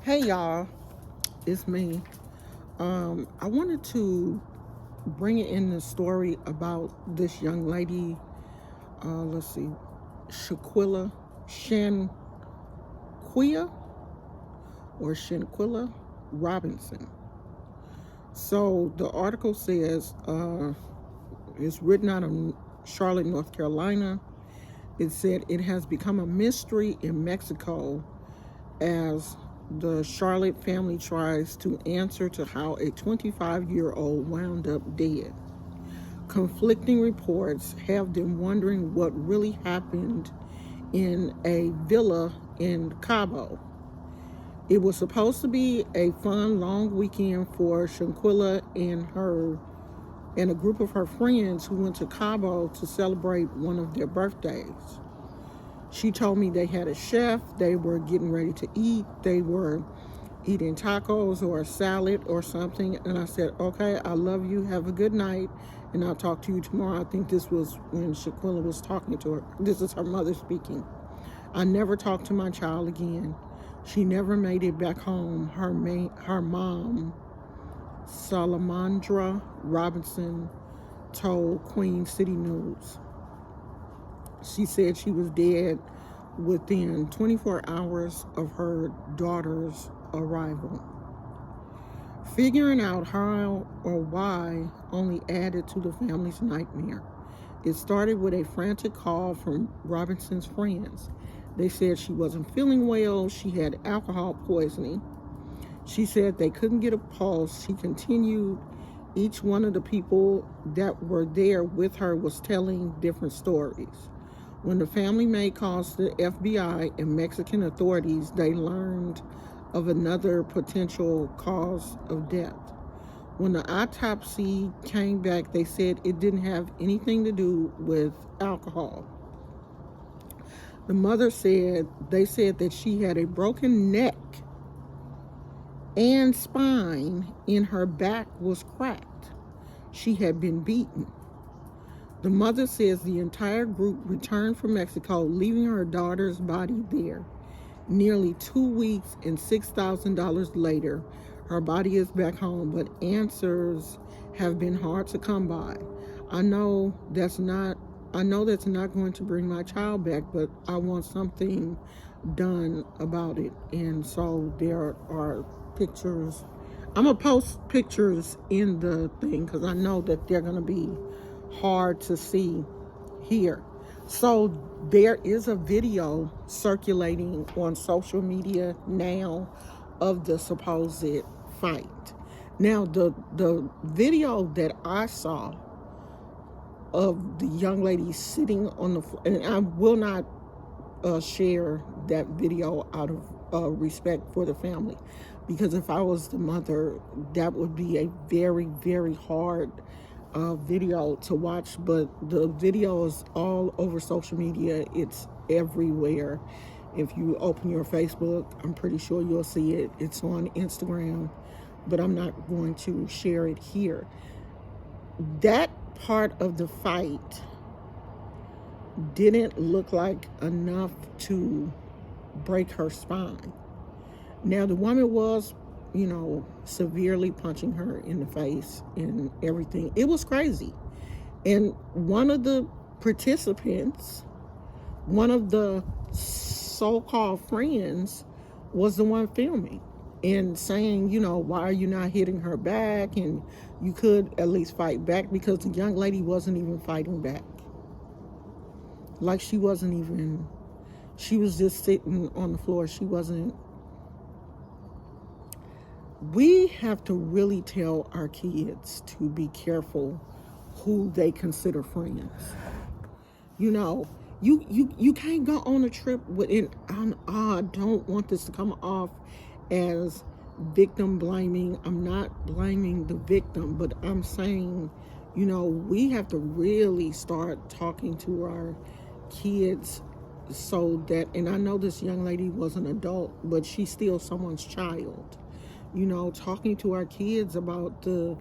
Hey y'all, it's me. I wanted to bring in the story about this young lady. Let's see, Shaquilla, Shanquilla or Shanquella Robinson. So the article says it's written out of Charlotte, North Carolina. It said it has become a mystery in Mexico as the Charlotte family tries to answer to how a 25-year-old wound up dead. Conflicting reports have them wondering what really happened in a villa in Cabo. It was supposed to be a fun long weekend for Shanquilla and a group of her friends who went to Cabo to celebrate one of their birthdays. She told me they had a chef, they were getting ready to eat, they were eating tacos or a salad or something. And I said, okay, I love you, have a good night, and I'll talk to you tomorrow. I think this was when Shaquilla was talking to her. This is her mother speaking. I never talked to my child again. She never made it back home. Her mom, Salamandra Robinson, told Queen City News. She said she was dead within 24 hours of her daughter's arrival. Figuring out how or why only added to the family's nightmare. It started with a frantic call from Robinson's friends. They said she wasn't feeling well, she had alcohol poisoning. She said they couldn't get a pulse. She continued, each one of the people that were there with her was telling different stories. When the family made calls to the FBI and Mexican authorities, they learned of another potential cause of death. When the autopsy came back, they said it didn't have anything to do with alcohol. The mother said they said that she had a broken neck and spine, and her back was cracked. She had been beaten. The mother says the entire group returned from Mexico, leaving her daughter's body there. Nearly 2 weeks and $6,000 later, her body is back home, but answers have been hard to come by. I know that's not going to bring my child back, but I want something done about it. And so there are pictures. I'm gonna post pictures in the thing because I know that they're gonna be hard to see here. So there is a video circulating on social media now of the supposed fight. Now the video that I saw of the young lady sitting on the floor, and I will not share that video out of respect for the family, because if I was the mother, that would be a very, very hard video to watch. But the video is all over social media. It's everywhere. If you open your Facebook, I'm pretty sure you'll see it. It's on Instagram, but I'm not going to share it here. That part of the fight didn't look like enough to break her spine. Now, the woman was, severely punching her in the face and everything. It was crazy. And one of the participants, one of the so-called friends, was the one filming and saying, why are you not hitting her back? And you could at least fight back, because the young lady wasn't even fighting back. Like she was just sitting on the floor. She wasn't. We have to really tell our kids to be careful who they consider friends. You can't go on a trip with, and I don't want this to come off as victim blaming. I'm not blaming the victim, but I'm saying, we have to really start talking to our kids so that, and I know this young lady was an adult, but she's still someone's child. Talking to our kids about the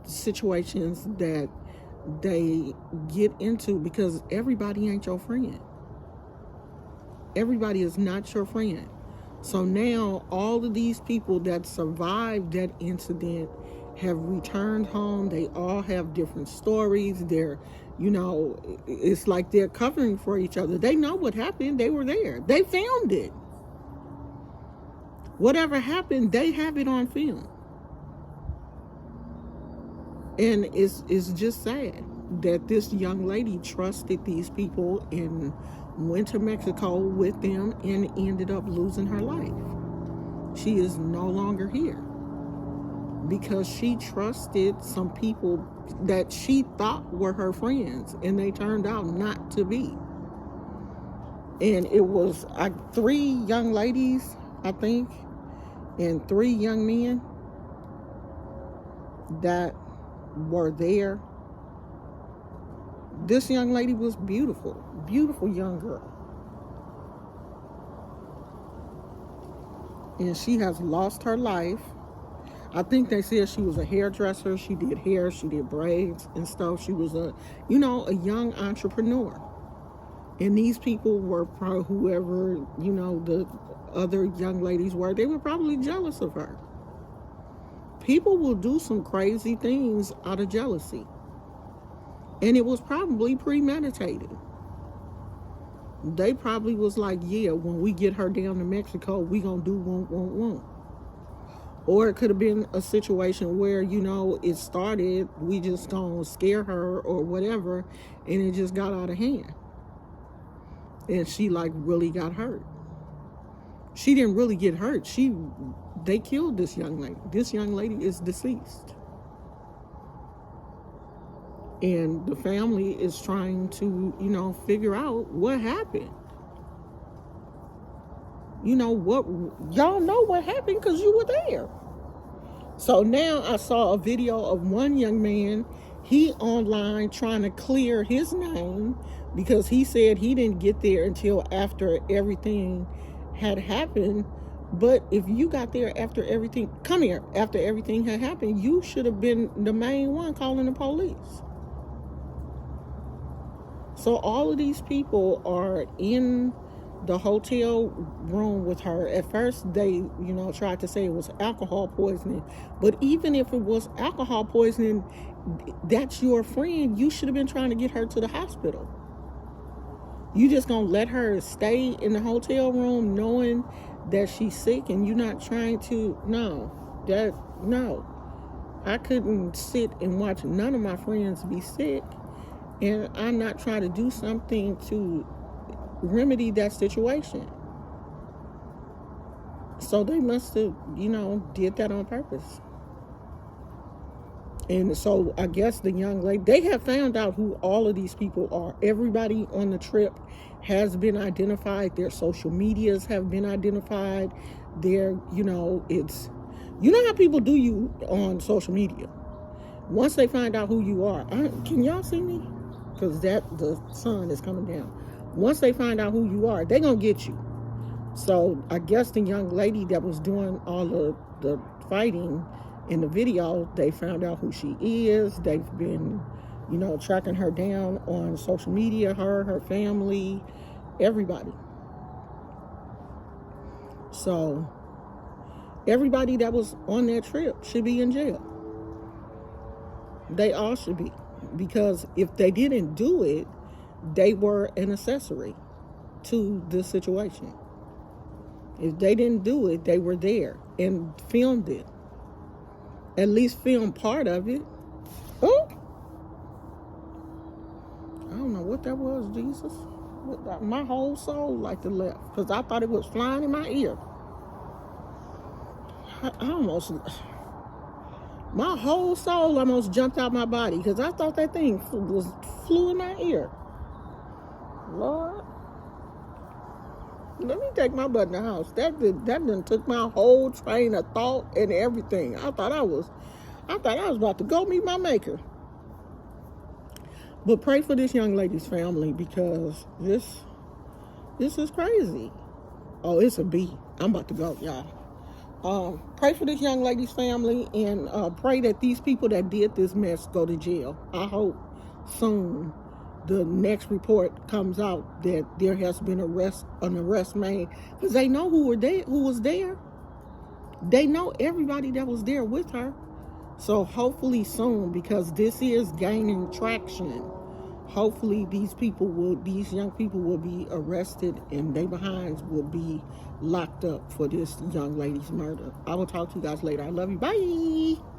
situations that they get into, because everybody ain't your friend. Everybody is not your friend. So now all of these people that survived that incident have returned home. They all have different stories. It's like they're covering for each other. They know what happened. They were there. They filmed it. Whatever happened, they have it on film. And it's just sad that this young lady trusted these people and went to Mexico with them and ended up losing her life. She is no longer here because she trusted some people that she thought were her friends, and they turned out not to be. And it was 3 young ladies, I think, and 3 young men that were there. This young lady was beautiful, beautiful young girl. And she has lost her life. I think they said she was a hairdresser. She did hair, she did braids and stuff. She was a young entrepreneur. And these people were probably whoever, the other young ladies were, they were probably jealous of her. People will do some crazy things out of jealousy. And it was probably premeditated. They probably was like, yeah, when we get her down to Mexico, we gonna do won't. Or it could have been a situation where, it started, we just gonna scare her or whatever, and it just got out of hand. And she really got hurt. She didn't really get hurt. They killed this young lady. This young lady is deceased. And the family is trying to, figure out what happened. Y'all know what happened because you were there. So now I saw a video of one young man, he online trying to clear his name because he said he didn't get there until after everything had happened. But if you got there after everything, after everything had happened, you should have been the main one calling the police. So all of these people are in the hotel room with her. At first they, tried to say it was alcohol poisoning. But even if it was alcohol poisoning, that's your friend. You should have been trying to get her to the hospital. You just gonna let her stay in the hotel room knowing that she's sick and you're not trying to, no. I couldn't sit and watch none of my friends be sick, and I'm not trying to do something to remedy that situation. So they must have, did that on purpose. And so I guess the young lady, they have found out who all of these people are. Everybody on the trip has been identified. Their social medias have been identified. It's, how people do you on social media. Once they find out who you are, can y'all see me? Because the sun is coming down. Once they find out who you are, they're going to get you. So I guess the young lady that was doing all of the fighting in the video, they found out who she is. They've been, tracking her down on social media, her family, everybody. So everybody that was on that trip should be in jail. They all should be. Because if they didn't do it, they were an accessory to the situation. If they didn't do it, they were there and filmed it. At least film part of it. Oh! I don't know what that was, Jesus. My whole soul left. Because I thought it was flying in my ear. My whole soul almost jumped out my body because I thought that thing flew in my ear. Lord, let me take my butt in the house. That done took my whole train of thought and everything. I thought I was about to go meet my maker. But pray for this young lady's family because this is crazy. Oh, it's a B. I'm about to go, y'all. Pray for this young lady's family and pray that these people that did this mess go to jail. I hope soon. the next report comes out that there has been an arrest made, because they know who was there. They know everybody that was there with her. So hopefully soon, because this is gaining traction, hopefully these young people will be arrested and they behinds will be locked up for this young lady's murder. I will talk to you guys later. I love you. Bye.